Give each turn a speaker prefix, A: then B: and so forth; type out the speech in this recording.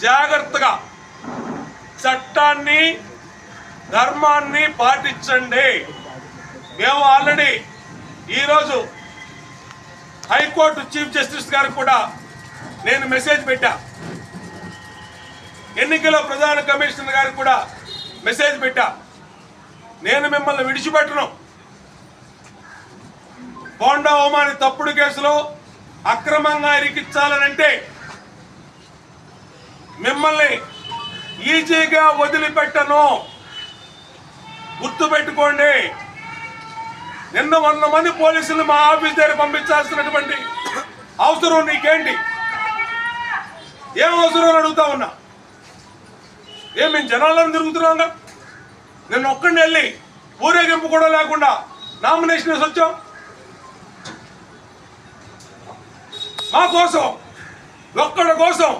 A: జాగ్రత్తగా చట్టాన్ని ధర్మాన్ని పాటించండి. మేము ఆల్రెడీ ఈరోజు హైకోర్టు చీఫ్ జస్టిస్ గారికి కూడా నేను మెసేజ్ పెట్టా, ఎన్నికల ప్రధాన కమిషనర్ గారికి కూడా మెసేజ్ పెట్టా. నేను మిమ్మల్ని విడిచిపెట్టను. బోండా ఉమాని తప్పుడు కేసులో అక్రమంగా ఇరికించాలనంటే మిమ్మల్ని ఈజీగా వదిలిపెట్టను. గుర్తుపెట్టుకోండి. నిన్న 100 మంది పోలీసులు మా ఆఫీస్ దగ్గర పంపించాల్సినటువంటి అవసరం నీకేంటి? ఏం అవసరం అని అడుగుతా ఉన్నా. మేము జనాలను తిరుగుతున్నాంగా. నిన్న ఒక్కడిని వెళ్ళి ఊరేగింపు కూడా లేకుండా నామినేషన్ వేసి వచ్చాం. మా కోసం, ఒక్కడి కోసం